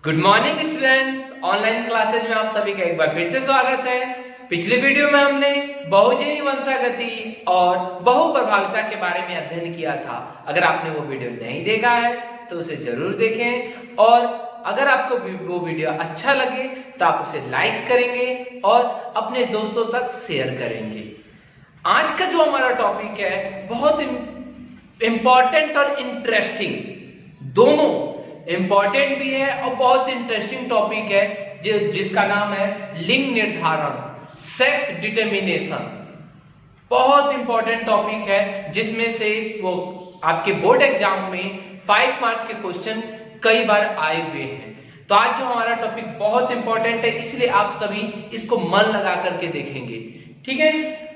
Good morning students, online classes में आप सभी का एक बार फिर से स्वागत है। पिछले वीडियो में हमने बहुजनी वंशागति और बहुप्रभाविता के बारे में अध्ययन किया था। अगर आपने वो वीडियो नहीं देखा है तो उसे जरूर देखें, और अगर आपको वो वीडियो अच्छा लगे तो आप उसे लाइक करेंगे और अपने दोस्तों तक शेयर करेंगे। आज का जो हमारा टॉपिक है बहुत इंपॉर्टेंट और इंटरेस्टिंग, दोनों इंपॉर्टेंट भी है और बहुत इंटरेस्टिंग टॉपिक है जिसका नाम है लिंग निर्धारण, सेक्स डिटर्मिनेशन। बहुत इंपॉर्टेंट टॉपिक है जिसमें से वो आपके बोर्ड एग्जाम में 5 मार्क्स के क्वेश्चन कई बार आए हुए हैं। तो आज जो हमारा टॉपिक बहुत इंपॉर्टेंट है, इसलिए आप सभी इसको मन लगा करके देखेंगे, ठीक है।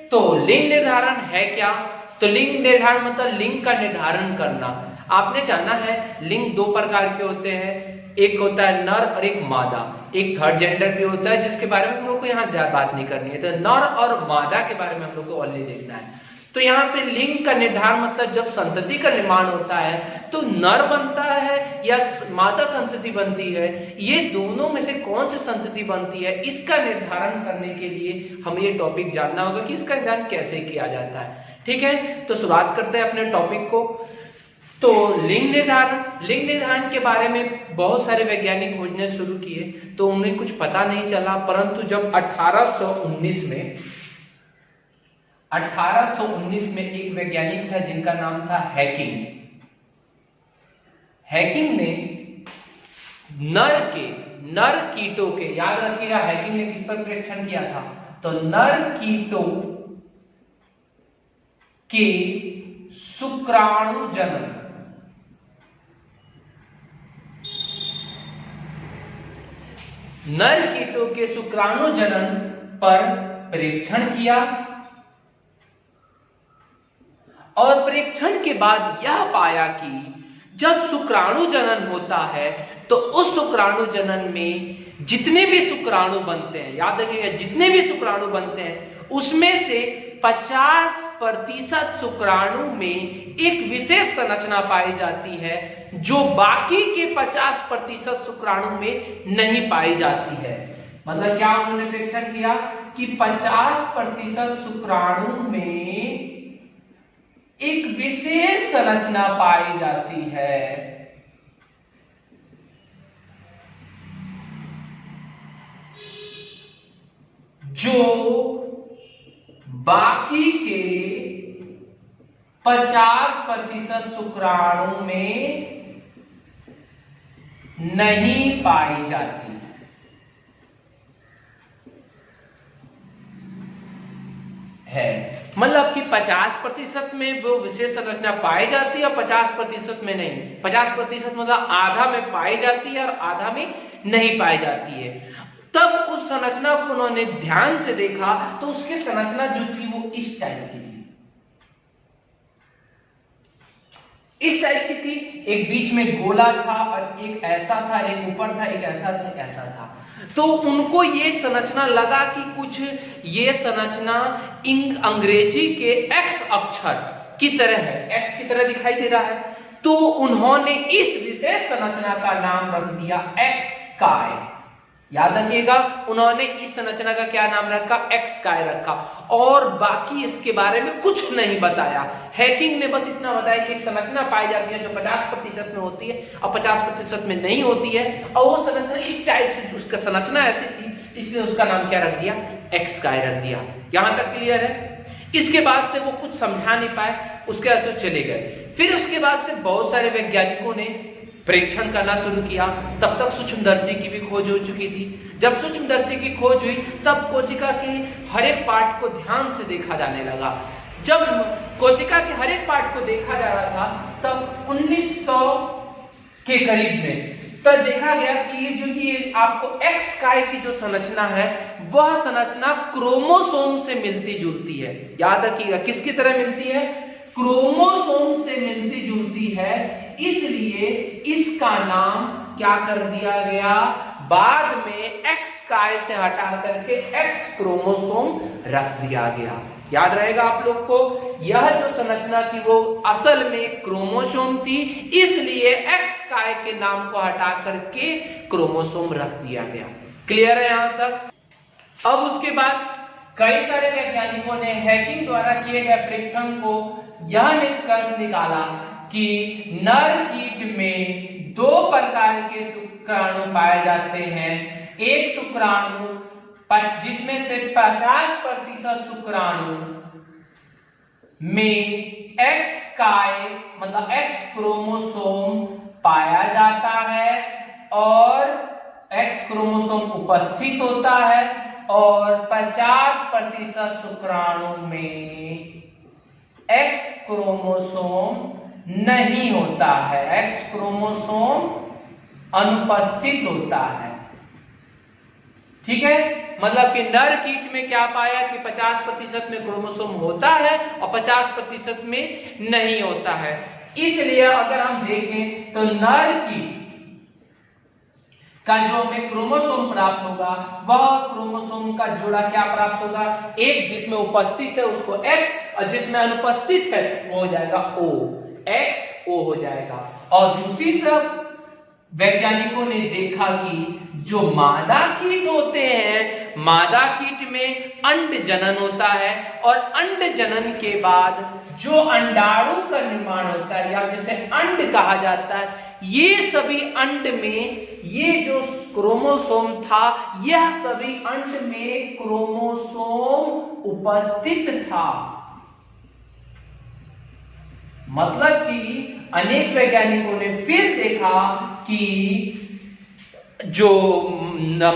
तो लिंग निर्धारण है क्या? तो लिंग निर्धारण मतलब लिंग का निर्धारण करना। आपने जाना है लिंग 2 प्रकार के होते हैं, एक होता है नर और एक मादा। एक थर्ड जेंडर भी होता है जिसके बारे में हम लोग को यहाँ बात नहीं करनी है। तो नर और मादा के बारे में हम लोग को ओनली देखना है। तो यहाँ पे लिंग का निर्धारण मतलब जब संतति का निर्माण होता है तो नर बनता है या मादा संतति बनती है, ये दोनों में से कौन सी संतति बनती है, इसका निर्धारण करने के लिए हमें ये टॉपिक जानना होगा कि इसका निर्धारण कैसे किया जाता है, ठीक है। तो शुरुआत करते हैं अपने टॉपिक को। तो लिंग निर्धारण के बारे में बहुत सारे वैज्ञानिक खोजने शुरू किए तो उन्हें कुछ पता नहीं चला, परंतु जब 1819 में एक वैज्ञानिक था जिनका नाम था हैकिंग ने नर कीटों के, याद रखिएगा हैकिंग ने किस पर परीक्षण किया था, तो नर कीटों के शुक्राणु जनन, नर कीटों के शुक्राणु जनन पर परीक्षण किया और परीक्षण के बाद यह पाया कि जब शुक्राणु जनन होता है तो उस शुक्राणु जनन में जितने भी शुक्राणु बनते हैं, याद रखिएगा जितने भी शुक्राणु बनते हैं उसमें से 50% शुक्राणु में एक विशेष संरचना पाई जाती है जो बाकी के 50% शुक्राणु में नहीं पाई जाती है। मतलब क्या उन्होंने परीक्षण किया कि 50% शुक्राणु में एक विशेष संरचना पाई जाती है जो बाकी के 50% शुक्राणु में नहीं पाई जाती है। मतलब कि 50% में वो विशेष संरचना पाई जाती है और 50% में नहीं। 50% मतलब आधा में पाई जाती है और आधा में नहीं पाई जाती है। तब उस संरचना को उन्होंने ध्यान से देखा तो उसकी संरचना जो थी वो इस टाइप की थी, इस टाइप की थी। एक बीच में गोला था और एक ऐसा था, एक ऊपर था, एक ऐसा था, ऐसा था। तो उनको ये संरचना लगा कि कुछ ये संरचना अंग्रेजी के एक्स अक्षर की तरह है, एक्स की तरह दिखाई दे रहा है। तो उन्होंने इस विशेष संरचना का नाम रख दिया एक्स काय। याद रखिएगा उन्होंने इस संरचना का क्या नाम रखा, एक्स काय रखा, और बाकी इसके बारे में कुछ नहीं बताया। हैकिंग ने बस इतना बताया कि एक संरचना पाई जाती है जो 50% में होती है और 50% में नहीं होती है, और वो संरचना इस टाइप से, उसका संरचना ऐसी थी इसलिए उसका नाम क्या रख दिया, एक्स काय रख दिया। यहां तक क्लियर है। इसके बाद से वो कुछ समझा नहीं पाए, उसके बाद से चले गए। फिर उसके बाद से बहुत सारे वैज्ञानिकों ने परीक्षण करना शुरू किया। तब तक सूक्ष्मदर्शी की भी खोज हो चुकी थी। जब सूक्ष्मदर्शी की खोज हुई तब कोशिका के हर एक पार्ट को ध्यान से देखा जाने लगा। जब कोशिका के हर एक पार्ट को देखा जा रहा था तब 1900 के करीब में तब देखा गया कि ये आपको एक्स काय की जो संरचना है वह संरचना क्रोमोसोम से मिलती जुलती है। याद रखिएगा किसकी तरह मिलती है, क्रोमोसोम से मिलती जुलती है, इसलिए इसका नाम क्या कर दिया गया, बाद में एक्स काय से हटा करके एक्स क्रोमोसोम रख दिया गया। याद रहेगा आप लोग को, यह जो संरचना थी वो असल में क्रोमोसोम थी, इसलिए एक्स काय के नाम को हटा करके क्रोमोसोम रख दिया गया। क्लियर है यहां तक? अब उसके बाद कई सारे वैज्ञानिकों ने हैकिंग द्वारा किए गए परीक्षण को यह निष्कर्ष निकाला कि नर कीट में 2 प्रकार के शुक्राणु पाए जाते हैं। एक शुक्राणु जिसमें से 50% शुक्राणु में एक्स काय मतलब एक्स क्रोमोसोम पाया जाता है और एक्स क्रोमोसोम उपस्थित होता है, और 50% शुक्राणु में एक्स क्रोमोसोम नहीं होता है, एक्स क्रोमोसोम अनुपस्थित होता है। ठीक है, मतलब कि नर कीट में क्या पाया कि 50% में क्रोमोसोम होता है और 50% में नहीं होता है। इसलिए अगर हम देखें तो नर कीट का जो हमें क्रोमोसोम प्राप्त होगा वह क्रोमोसोम का जोड़ा क्या प्राप्त होगा, एक जिसमें उपस्थित है उसको एक्स और जिसमें अनुपस्थित है वो हो जाएगा ओ, एक्स ओ हो जाएगा। और दूसरी तरफ वैज्ञानिकों ने देखा कि जो मादा कीट होते हैं, मादा कीट में अंड जनन होता है और अंड जनन के बाद जो अंडाणु का निर्माण होता है या जिसे अंड कहा जाता है, ये सभी अंड में ये जो क्रोमोसोम था यह सभी अंड में क्रोमोसोम उपस्थित था। मतलब कि अनेक वैज्ञानिकों ने फिर देखा कि जो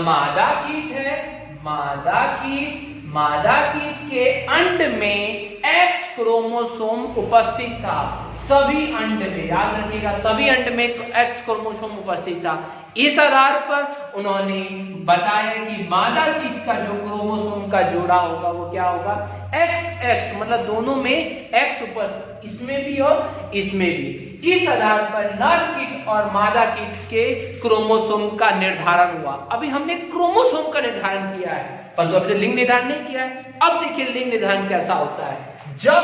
मादा कीट है, मादा कीट के अंड में एक्स क्रोमोसोम उपस्थित था। सभी अंड में, याद रखिएगा, सभी अंड में एक्स क्रोमोसोम उपस्थित था। इस आधार पर उन्होंने बताया कि मादा कीट का जो क्रोमोसोम का जोड़ा होगा वो क्या होगा, एक्स एक्स, मतलब दोनों में एक्स उपस्थित, इसमें भी और इसमें भी। इस आधार पर नर कीट और मादा कीट के क्रोमोसोम का निर्धारण हुआ। अभी हमने क्रोमोसोम का निर्धारण किया है परंतु अभी लिंग निर्धारण नहीं किया है। अब देखिए लिंग निर्धारण कैसा होता है। जब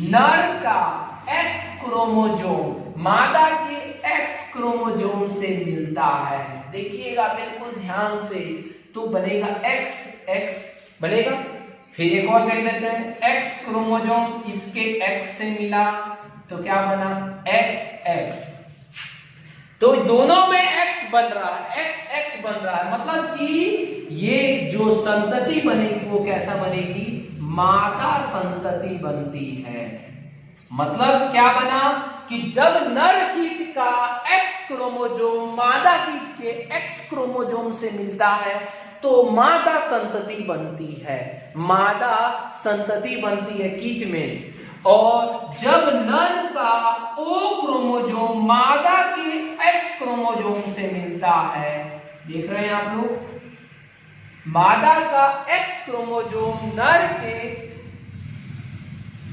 नर का एक्स क्रोमोसोम मादा के एक्स क्रोमोसोम से मिलता है, देखिएगा बिल्कुल ध्यान से, तो बनेगा एक्स एक्स बनेगा। फिर एक और देख लेते हैं, एक्स क्रोमोसोम इसके एक्स से मिला तो क्या बना, एक्स एक्स। तो दोनों में एक्स बन रहा है, एक्स एक्स बन रहा है, मतलब कि ये जो संतति बनेगी वो कैसा बनेगी, मादा संतति बनती है। मतलब क्या बना कि जब नर कीट का एक्स क्रोमोसोम मादा कीट के एक्स क्रोमोसोम से मिलता है तो मादा संतति बनती है, मादा संतति बनती है कीट में। और जब नर का ओ क्रोमोसोम मादा के एक्स क्रोमोसोम से मिलता है, देख रहे हैं आप लोग, मादा का एक्स क्रोमोसोम नर के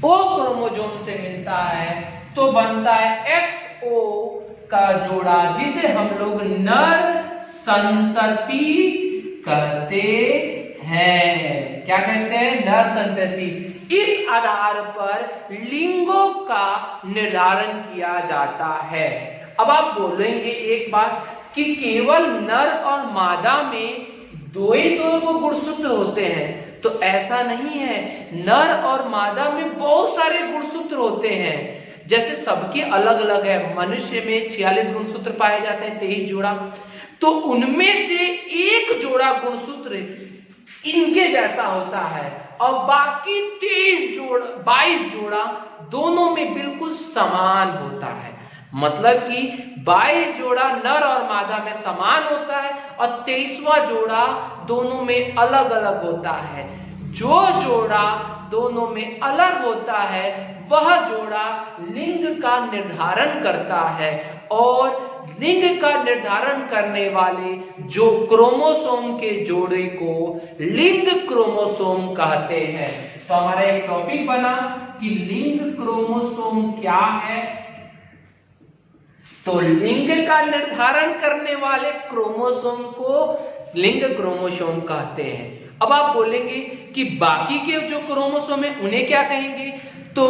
ओ क्रोमोसोम से मिलता है तो बनता है एक्स ओ का जोड़ा, जिसे हम लोग नर संतति कहते हैं। क्या कहते हैं, नर संतति। इस आधार पर लिंगों का निर्धारण किया जाता है। अब आप बोलेंगे एक बात कि केवल नर और मादा में दो ही दो गुणसूत्र होते हैं, तो ऐसा नहीं है। नर और मादा में बहुत सारे गुणसूत्र होते हैं, जैसे सबके अलग अलग है। मनुष्य में 46 गुणसूत्र पाए जाते हैं, 23 जोड़ा, तो उनमें से एक जोड़ा गुणसूत्र इनके जैसा होता है और बाकी 22 जोड़ा दोनों में बिल्कुल समान होता है। मतलब कि 22 जोड़ा नर और मादा में समान होता है और 23वां जोड़ा दोनों में अलग अलग होता है। जो जोड़ा दोनों में अलग होता है वह जोड़ा लिंग का निर्धारण करता है, और लिंग का निर्धारण करने वाले जो क्रोमोसोम के जोड़े को लिंग क्रोमोसोम कहते हैं। तो हमारा एक टॉपिक बना कि लिंग क्रोमोसोम क्या है। तो लिंग का निर्धारण करने वाले क्रोमोसोम को लिंग क्रोमोसोम कहते हैं। अब आप बोलेंगे कि बाकी के जो क्रोमोसोम है उन्हें क्या कहेंगे? तो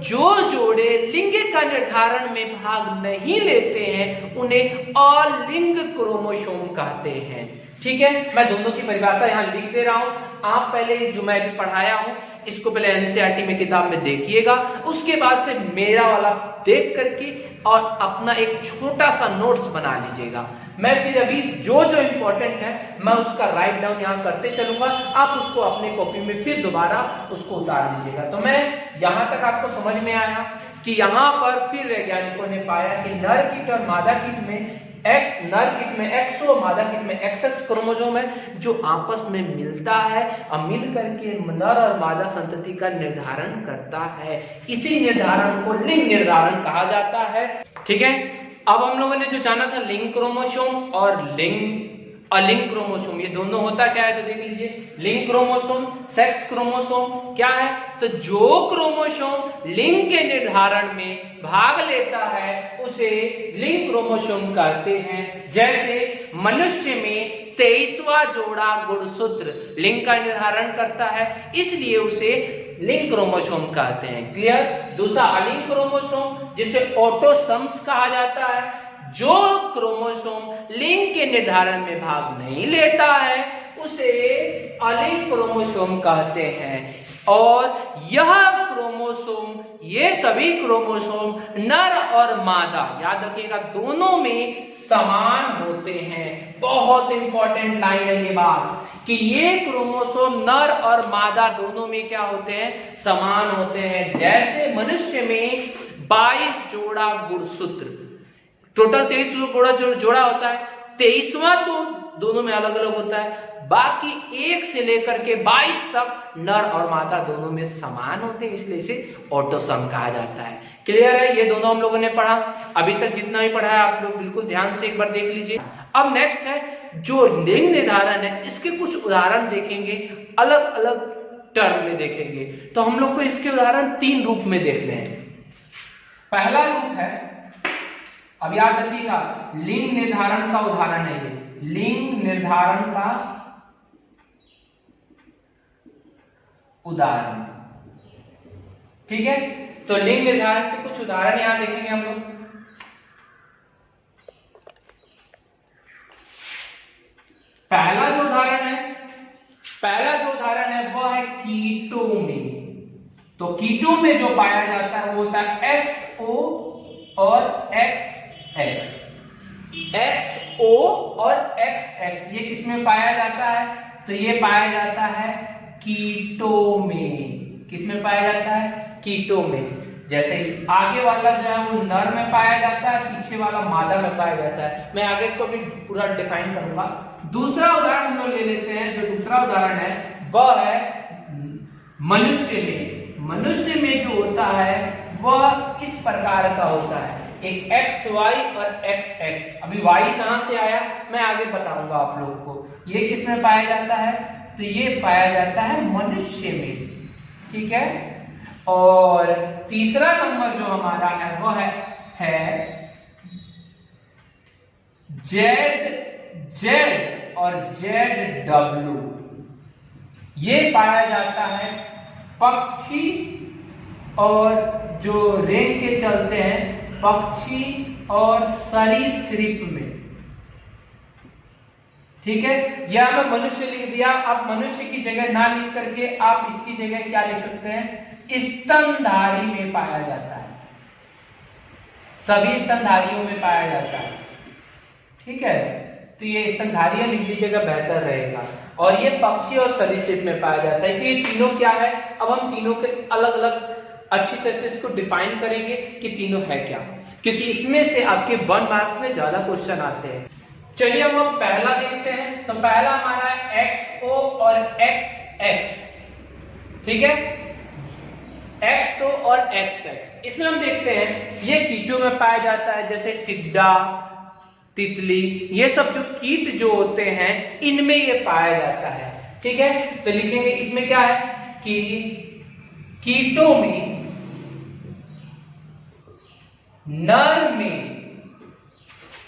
जो जोड़े लिंग का निर्धारण में भाग नहीं लेते हैं उन्हें अलिंग क्रोमोसोम कहते हैं। ठीक है, मैं दोनों की परिभाषा यहां लिख दे रहा हूं। आप पहले जो मैं भी पढ़ाया हूं इसको पहले एनसीईआरटी में किताब में देखिएगा, उसके बाद से मेरा वाला देख करके और अपना एक छोटा सा नोट्स बना लीजिएगा। मैं फिर अभी जो जो इंपॉर्टेंट है मैं उसका राइट डाउन यहाँ करते चलूंगा, आप उसको अपने कॉपी में फिर दोबारा उसको उतार लीजिएगा। तो मैं यहाँ तक आपको समझ में आया कि यहाँ पर फिर वैज्ञानिकों ने पाया कि नर कीट और मादा कीट में नर कीट में X और मादा कीट में XX क्रोमोसोम है जो आपस में मिलता है और मिल करके नर और मादा संतति का निर्धारण करता है। इसी निर्धारण को लिंग निर्धारण कहा जाता है। ठीक है, अब हम लोगों ने जो जाना था लिंग क्रोमोसोम और अलिंग क्रोमोसोम, ये दोनों होता क्या है तो देख लीजिए। लिंग क्रोमोसोम, सेक्स क्रोमोसोम क्या है? तो जो क्रोमोसोम लिंग के निर्धारण में भाग लेता है उसे लिंग क्रोमोसोम कहते हैं। जैसे मनुष्य में 23वां जोड़ा गुणसूत्र लिंग का निर्धारण करता है, इसलिए उसे लिंग क्रोमोसोम कहते हैं। क्लियर? दूसरा अलिंग क्रोमोसोम जिसे ऑटोसोम्स कहा जाता है, जो क्रोमोसोम लिंग के निर्धारण में भाग नहीं लेता है उसे अलिंग क्रोमोसोम कहते हैं। और यह क्रोमोसोम, ये सभी क्रोमोसोम नर और मादा, याद रखिएगा, दोनों में समान होते हैं। बहुत इंपॉर्टेंट लाइन है ये बात कि ये क्रोमोसोम नर और मादा दोनों में क्या होते हैं? समान होते हैं। जैसे मनुष्य में 22 जोड़ा गुणसूत्र, टोटल 23 जोड़ा होता है, 23वां तो दोनों में अलग अलग होता है, बाकी 1 से लेकर के 22 तक नर और मादा दोनों में समान होते हैं, इसलिए इसे ऑटोसोम कहा जाता है। क्लियर है? ये दोनों हम लोगों ने पढ़ा। अभी तक जितना भी पढ़ा है आप लोग बिल्कुल ध्यान से एक बार देख लीजिए। अब नेक्स्ट है जो लिंग निर्धारण है, इसके कुछ उदाहरण देखेंगे, अलग अलग टर्म में देखेंगे। तो हम लोग को इसके उदाहरण 3 रूप में देखने हैं। पहला रूप है, अब याद रखिएगा, लिंग निर्धारण का उदाहरण है ये, लिंग निर्धारण का उदाहरण। ठीक है, तो लिंग निर्धारण के कुछ उदाहरण यहां देखेंगे हम लोग। पहला जो उदाहरण है वह है कीटो में। तो कीटो में जो पाया जाता है वो होता है XO और XX। XO और XX ये किसमें पाया जाता है? तो ये पाया जाता है कीटो में। किसमें पाया जाता है? कीटो में। जैसे आगे वाला जो है वो नर में पाया जाता है, पीछे वाला मादा में पाया जाता है। मैं आगे इसको भी पूरा डिफाइन करूंगा। दूसरा उदाहरण हम लोग ले लेते हैं। जो दूसरा उदाहरण है वह है मनुष्य में। मनुष्य में जो होता है वह इस प्रकार का होता है, एक XY और XX। अभी Y कहां से आया मैं आगे बताऊंगा आप लोग को। ये किस में पाया जाता है? तो ये पाया जाता है मनुष्य में। ठीक है, और तीसरा नंबर जो हमारा है वह है Z और ZW। ये पाया जाता है पक्षी और जो रेंग के चलते हैं पक्षी और सरीसृप में। ठीक है, यह मैं मनुष्य लिख दिया। अब मनुष्य की जगह ना लिख करके आप इसकी जगह क्या लिख सकते हैं? स्तनधारी में पाया जाता है, सभी स्तनधारियों में पाया जाता है। ठीक है, तो ये स्तनधारी लिख लीजिएगा, बेहतर रहेगा। और ये पक्षी और सरीसृप में पाया जाता है। तो ये तीनों क्या है? अब हम तीनों के अलग अलग अच्छी तरह से इसको डिफाइन करेंगे कि तीनों है क्या, क्योंकि इसमें से आपके 1 मार्क्स में ज्यादा क्वेश्चन आते हैं। चलिए अब हम पहला देखते हैं। तो पहला हमारा है XO और XX। ठीक है, XO और XX। इसमें हम देखते हैं ये कीटों में पाया जाता है, जैसे टिड्डा, तितली, ये सब जो कीट जो होते हैं इनमें ये पाया जाता है। ठीक है, तो लिखेंगे इसमें क्या है कि कीटों में नर में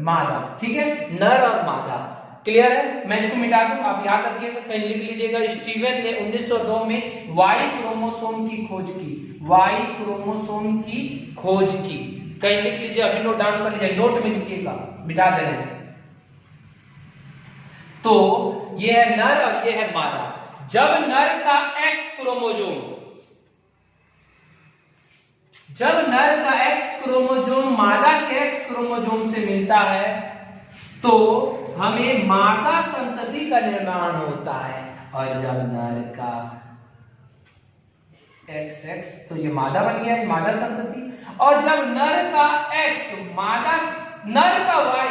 मादा, ठीक है, नर और मादा। क्लियर है? मैं इसको मिटा दूं, आप याद रखिएगा, कहीं लिख लीजिएगा। स्टीवन ने 1902 में वाई क्रोमोसोम की खोज की, वाई क्रोमोसोम की खोज की, कहीं लिख लीजिए, अभी नोट डाउन कर लीजिए, नोट में लिखिएगा, मिटा दे रहे हैं। तो ये है नर और ये है मादा। जब नर का एक्स क्रोमोसोम मादा के एक्स क्रोमोसोम से मिलता है तो हमें मादा संतति का निर्माण होता है। और जब नर का XX, तो ये मादा बन गया, ये मादा संतति। और जब नर का X नर का Y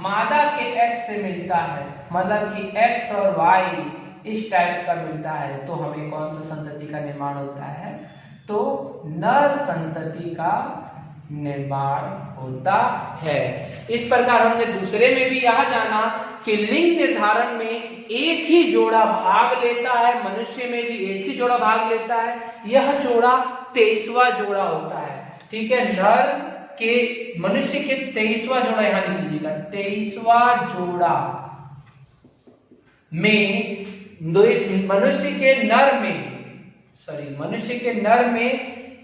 मादा के X से मिलता है, मतलब कि X और Y इस टाइप का मिलता है, तो हमें कौन सा संतति का निर्माण होता है? तो नर संतति का निर्माण होता है। इस प्रकार हमने दूसरे में भी यह जाना कि लिंग निर्धारण में एक ही जोड़ा भाग लेता है, मनुष्य में भी एक ही जोड़ा भाग लेता है। यह जोड़ा 23वां जोड़ा होता है, ठीक है। नर के मनुष्य के 23वां जोड़ा, यहां लिख लीजिएगा, 23वां जोड़ा में मनुष्य के नर में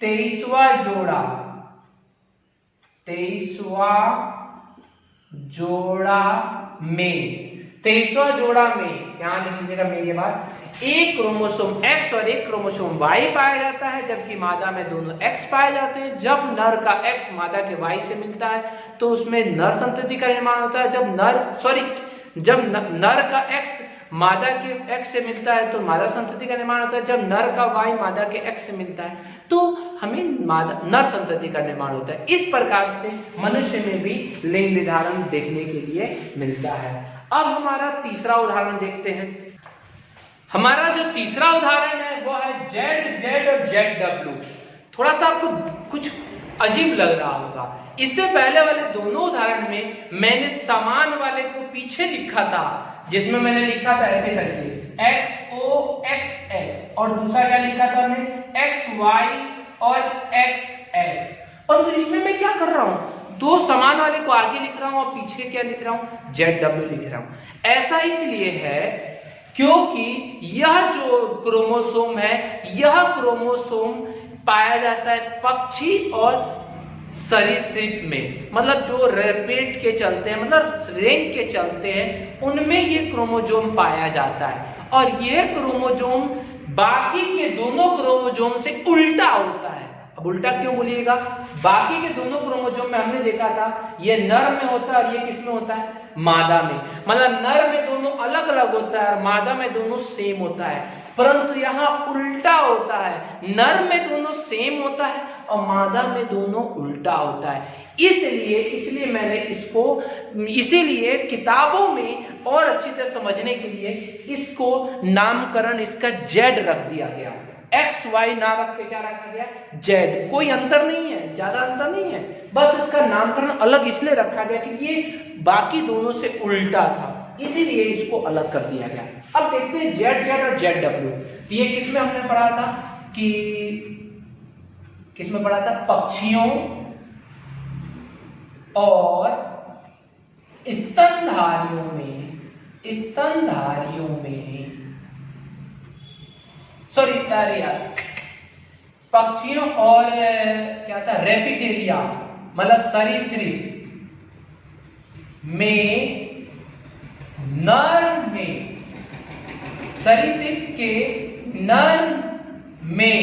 23वां जोड़ा, 23वां जोड़ा में यहां लिख लीजिएगा, में के बाद एक क्रोमोसोम X और एक क्रोमोसोम Y पाया जाता है, जबकि मादा में दोनों X पाए जाते हैं। जब नर का X मादा के Y से मिलता है तो उसमें नर संतति का निर्माण होता है। जब नर का X मादा के X से मिलता है तो मादा संतति का निर्माण होता है। जब नर का Y मादा के X से मिलता है तो हमें नर संतति का निर्माण होता है। इस प्रकार से मनुष्य में भी लिंग निर्धारण देखने के लिए मिलता है। अब हमारा तीसरा उदाहरण देखते हैं। हमारा जो तीसरा उदाहरण है वो है ZZ और ZW। थोड़ा सा आपको कुछ अजीब लग रहा होगा। इससे पहले वाले दोनों उदाहरण में मैंने समान वाले को पीछे लिखा था, जिसमें मैंने लिखा था ऐसे करके XOXX, और दूसरा क्या लिखा था हमने XY और XX। परंतु इसमें मैं क्या कर रहा हूं, दो समान वाले को आगे लिख रहा हूं और पीछे क्या लिख रहा हूं, ZW लिख रहा हूं। ऐसा इसलिए है क्योंकि यह जो क्रोमोसोम है, यह क्रोमोसोम पाया जाता है पक्षी और सरीसृप में, मतलब जो रेपेट के चलते हैं, मतलब रेंग के चलते हैं, उनमें ये क्रोमोसोम पाया जाता है। और यह क्रोमोसोम बाकी के दोनों क्रोमोसोम से उल्टा होता है। अब उल्टा क्यों बोलिएगा, बाकी के दोनों क्रोमोसोम में हमने देखा था ये नर में होता है और ये किस में होता है, मादा में। मतलब नर में दोनों अलग अलग होता है और मादा में दोनों सेम होता है। परंतु यहाँ उल्टा होता है, नर में दोनों सेम होता है और मादा में दोनों उल्टा होता है। इसलिए मैंने इसको, इसीलिए किताबों में और अच्छी तरह समझने के लिए इसको नामकरण इसका Z रख दिया गया। XY ना रख के क्या रखा गया, Z। कोई अंतर नहीं है, ज्यादा अंतर नहीं है, बस इसका नामकरण अलग इसलिए रखा गया कि ये बाकी दोनों से उल्टा था, इसीलिए इसको अलग कर दिया गया। अब देखते हैं ZZ और ZW। तो ये किसमें हमने पढ़ा था कि किसमें पढ़ा था, पक्षियों और स्तनधारियों में सॉरी यार, पक्षियों और क्या था, रेपिटेलिया मतलब सरीसृप में, नर में, सरीसृप के नर में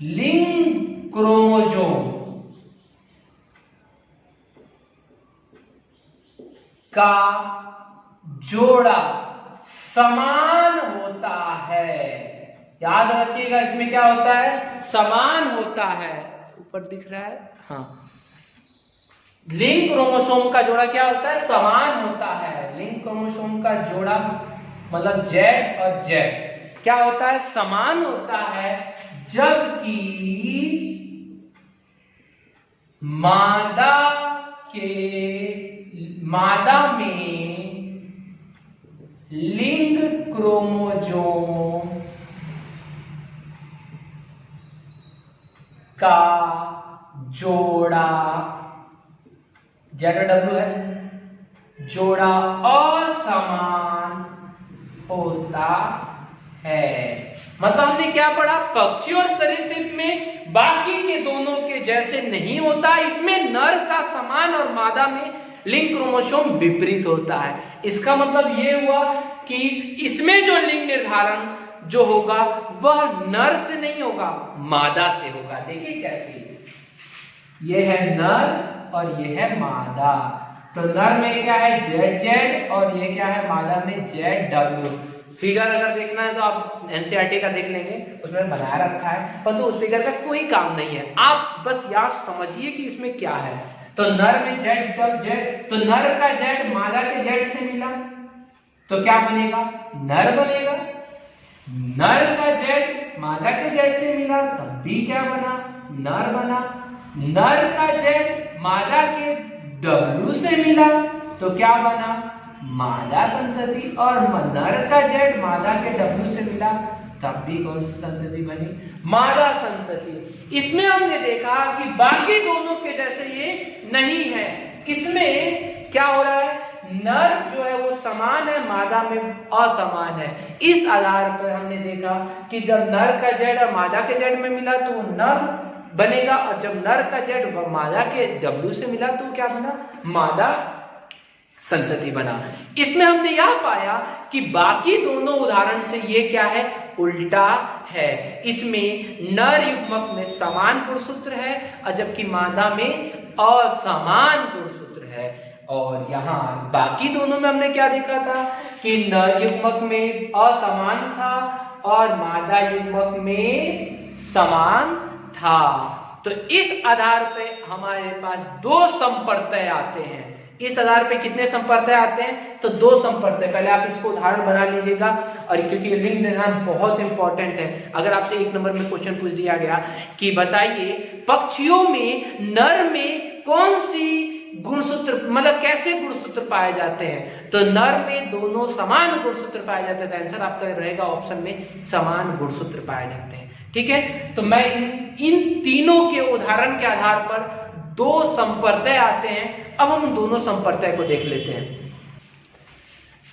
लिंग क्रोमोसोम का जोड़ा समान होता है। याद रखिएगा, इसमें क्या होता है, समान होता है। ऊपर दिख रहा है, हाँ, लिंग क्रोमोसोम का जोड़ा क्या होता है, समान होता है। लिंग क्रोमोसोम का जोड़ा मतलब Z और Z क्या होता है, समान होता है, जबकि मादा में लिंग क्रोमोसोम का जोड़ा, जेड डब्ल्यू है, जोड़ा असमान होता है। मतलब हमने क्या पढ़ा, पक्षी और सरीसृप में बाकी के दोनों के जैसे नहीं होता, इसमें नर का समान और मादा में लिंग क्रोमोसोम विपरीत होता है। इसका मतलब ये हुआ कि इसमें जो लिंग निर्धारण जो होगा वह नर से नहीं होगा, मादा से होगा। देखिए कैसे, ये है नर और ये है मादा। तो नर में क्या है जेड जेड और ये क्या है मादा में जेड डब्ल्यू। फिगर अगर देखना है तो आप एनसीईआरटी का देख लेंगे, उसमें बनाया रखा है, परंतु उस फिगर का कोई काम नहीं है। आप बस याद समझिए कि इसमें क्या है। तो नर में जेड तब जेड, तो नर का जेड मादा के जेड से मिला तो क्या बनेगा, नर बनेगा। नर का जेड मादा के जेड से मिला तब भी क्या बना, नर बना। नर का जेड मादा के डब्ल्यू से मिला तो क्या बना, मादा संतति। और नर का जेड मादा के डब्ल्यू से मिला तब भी कौन सी संतति बनी, मादा संतति। इसमें हमने देखा कि बाकी दोनों के जैसे ये नहीं है। इसमें क्या हो रहा है, नर जो है वो समान है, मादा में असमान है। इस आधार पर हमने देखा कि जब नर का जेड और मादा के जेड में मिला तो नर बनेगा, और जब नर का जेड मादा के डब्ल्यू से मिला तो क्या बना, मादा संतति बना। इसमें हमने यह पाया कि बाकी दोनों उदाहरण से ये क्या है, उल्टा है। इसमें नर युग्मक में समान गुणसूत्र है और जबकि मादा में असमान गुणसूत्र है। और यहाँ बाकी दोनों में हमने क्या देखा था कि नर युग्मक में असमान था और मादा युग्मक में समान था। तो इस आधार पे हमारे पास दो संप्रत्यय आते हैं। इस आधार पे कितने संप्रत्यय आते हैं, तो दो संप्रत्यय। पहले आप इसको उदाहरण बना लीजिएगा, और क्योंकि लिंग निर्धारण बहुत इंपॉर्टेंट है। अगर आपसे 1 नंबर में क्वेश्चन पूछ दिया गया कि बताइए पक्षियों में नर में कौन सी गुणसूत्र, मतलब कैसे गुणसूत्र पाए जाते हैं, तो नर में दोनों समान गुणसूत्र पाए जाते हैं। तो आंसर आपका रहेगा ऑप्शन में समान गुणसूत्र पाए जाते हैं। ठीक है, तो मैं इन तीनों के उदाहरण के आधार पर दो संप्रत्यय आते हैं। अब हम दोनों संप्रत्यय को देख लेते हैं।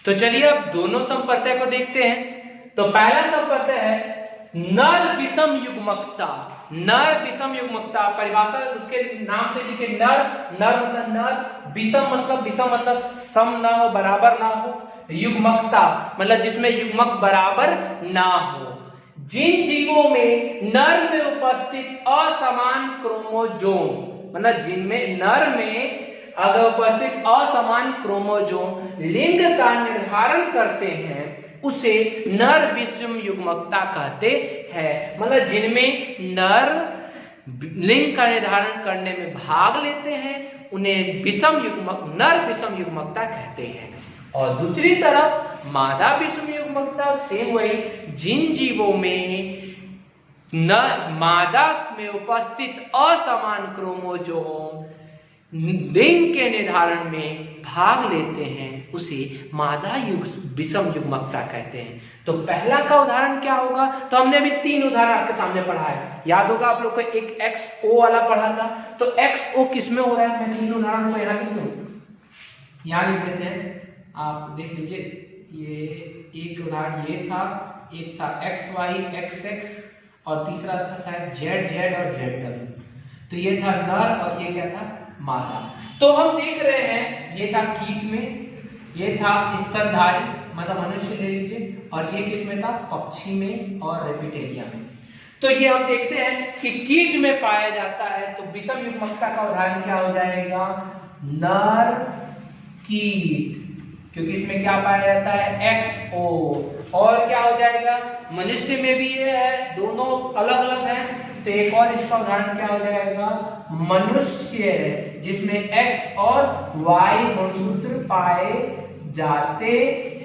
तो चलिए अब दोनों संप्रत्यय को देखते हैं। तो पहला संप्रत्यय है नर विषम युग्मकता। नर विषम युग्मकता परिभाषा उसके नाम से लिखे, नर, नर मतलब नर, विषम मतलब सम ना हो, बराबर ना हो, युग्मकता मतलब जिसमें युग्मक बराबर ना हो। जिन जीवों में नर में उपस्थित असमान क्रोमोजोम, मतलब जिनमें नर में अगर उपस्थित असमान क्रोमोजोम लिंग का निर्धारण करते हैं उसे नर विषम युग्मकता कहते हैं। मतलब जिनमें नर लिंग का निर्धारण करने में भाग लेते हैं उन्हें विषम युग्मक, नर विषम युग्मकता कहते हैं। और दूसरी तरफ मादा विषम युग्मकता सेम वही, जिन जीवों में न मादा में उपस्थित असमान क्रोमोजोम लिंग के निर्धारण में भाग लेते हैं उसे मादा विषम युग्मकता कहते हैं। तो पहला का उदाहरण क्या होगा, तो हमने अभी 3 उदाहरण आपके सामने पढ़ा है। याद होगा आप लोग को एक XO वाला पढ़ा था। तो XO किसमें हो रहा है, मैं 3 उदाहरण को यहाँ लिख दूं, यहाँ लिख देते हैं, आप देख लीजिए। ये एक उदाहरण ये था, एक था XY XX और तीसरा था शायद ZZ और ZW। तो ये था नर और ये क्या था, मादा। तो हम देख रहे हैं ये था कीट में, ये था स्तनधारी मतलब मनुष्य ले लीजिए, और ये किसमें था, पक्षी में और रेप्टिलिया में। तो ये हम देखते हैं कि कीट में पाया जाता है। तो विषम युग्मकता का उदाहरण क्या हो जाएगा, नर कीट, क्योंकि इसमें क्या पाया जाता है, XO। और क्या हो जाएगा, मनुष्य में भी ये है, दोनों अलग अलग हैं। तो एक और इसका उदाहरण क्या हो जाएगा, मनुष्य, जिसमें X और Y गुणसूत्र पाए जाते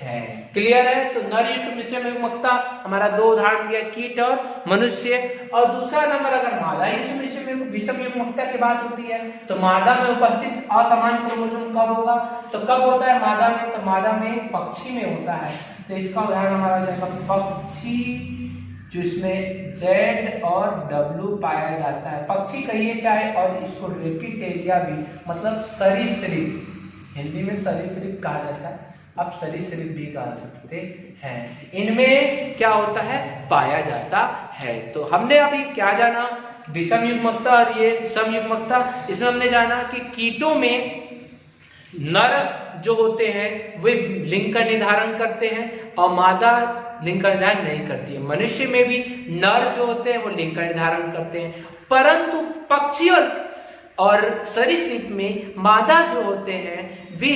हैं। क्लियर है। तो नर विषम युग्मकता हमारा 2 उदाहरण दिया, कीट और मनुष्य। और दूसरा नंबर अगर मादा विषम युग्मकता की बात होती है तो मादा में उपस्थित असमान क्रोमोसोम कब होगा, तो कब होता है मादा में, तो मादा में पक्षी में होता है। तो इसका उदाहरण हमारा हो जाएगा पक्षी जिसमें Z और W पाया जाता है। पक्षी कहिए चाहे, और इसको रेप्टिलिया भी मतलब सरीसृप, हिंदी में सरीसृप कहा जाता है, आप सरीसृप भी कह सकते हैं। इनमें क्या होता है, पाया जाता है। तो हमने अभी क्या जाना, विषम युग्मकता और ये सम युग्मकता। इसमें हमने जाना कि कीटों में नर जो होते हैं वे लिंग का निर्धारण करते हैं और मादा लिंग का निर्धारण नहीं करती है। मनुष्य में भी नर जो होते हैं वो लिंग का निर्धारण करते हैं, परंतु पक्षी और सरीसृप में मादा जो होते हैं वे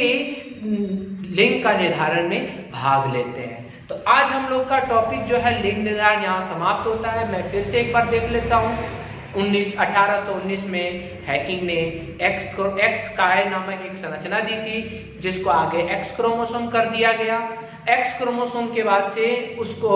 लिंग का निर्धारण में भाग लेते हैं। तो आज हम लोग का टॉपिक जो है लिंग निर्धारण यहाँ समाप्त होता है। मैं फिर से एक बार देख लेता हूँ। 1819 में हैकिंग ने एक्स काय नामक एक संरचना दी थी, जिसको आगे एक्स क्रोमोसोम कर दिया गया। एक्स क्रोमोसोम के बाद से उसको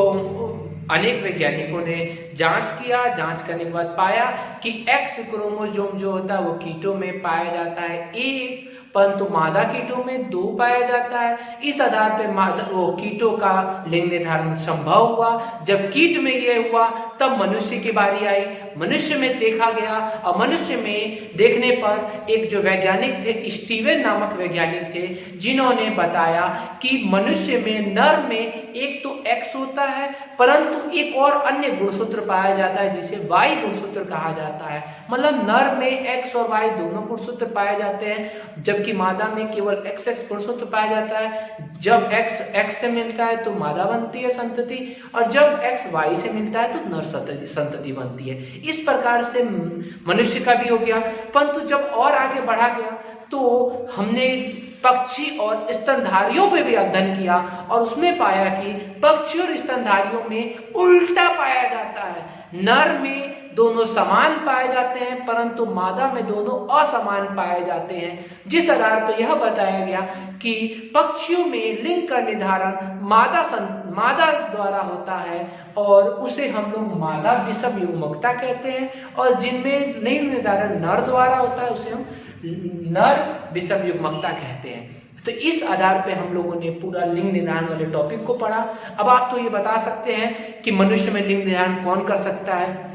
अनेक वैज्ञानिकों ने जांच किया। जांच करने के बाद पाया कि एक्स क्रोमोसोम जो होता है वो कीटों में पाया जाता है 1, परंतु मादा कीटों में 2 पाया जाता है। इस आधार पर मादा वो कीटों का लिंग निर्धारण संभव हुआ। जब कीट में ये हुआ तब मनुष्य की बारी आई। मनुष्य में देखा गया और मनुष्य में देखने पर एक जो वैज्ञानिक थे, स्टीवन नामक वैज्ञानिक थे, जिन्होंने बताया कि मनुष्य में नर में एक तो एक्स होता है, परंतु एक और अन्य गुणसूत्र पाया जाता है जिसे वाई गुणसूत्र कहा जाता है। मतलब नर में एक्स और वाई दोनों गुणसूत्र पाए जाते हैं, जबकि मादा में केवल एक्स एक्स गुणसूत्र पाया जाता है। जब एक्स एक्स से मिलता है तो मादा बनती है संतति, और जब एक्स वाई से मिलता है तो नर संतति बनती है। इस प्रकार से मनुष्य का भी हो गया। परंतु जब और आगे बढ़ा गया तो हमने पक्षी और स्तनधारियों पे भी अध्ययन किया और उसमें पाया कि पक्षी और स्तनधारियों में उल्टा पाया जाता है। नर में दोनों समान पाए जाते हैं, परंतु मादा में दोनों असमान पाए जाते हैं। जिस आधार पर यह बताया गया कि पक्षियों में लिंग का निर्धारण मादा द्वारा होता है और उसे हम लोग मादा विषम युग्मकता कहते हैं, और जिनमें लिंग निर्धारण नर द्वारा होता है उसे हम नर विषम युग्मकता कहते हैं। तो इस आधार पे हम लोगों ने पूरा लिंग निर्धारण वाले टॉपिक को पढ़ा। अब आप तो ये बता सकते हैं कि मनुष्य में लिंग निर्धारण कौन कर सकता है।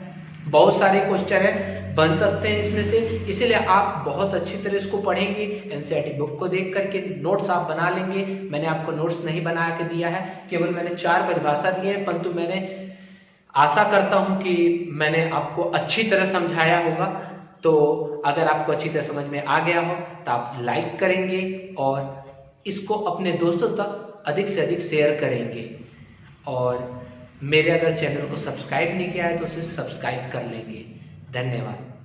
बहुत सारे क्वेश्चन है बन सकते हैं इसमें से, इसीलिए आप बहुत अच्छी तरह इसको पढ़ेंगे। एनसीईआरटी बुक को देख करके नोट्स आप बना लेंगे। मैंने आपको नोट्स नहीं बना के दिया है, केवल मैंने 4 परिभाषा दिए हैं, परंतु मैंने आशा करता हूं कि मैंने आपको अच्छी तरह समझाया होगा। तो अगर आपको अच्छी तरह समझ में आ गया हो तो आप लाइक करेंगे और इसको अपने दोस्तों तक अधिक से अधिक शेयर करेंगे, और मेरे अगर चैनल को सब्सक्राइब नहीं किया है तो उसे सब्सक्राइब कर लेंगे। धन्यवाद।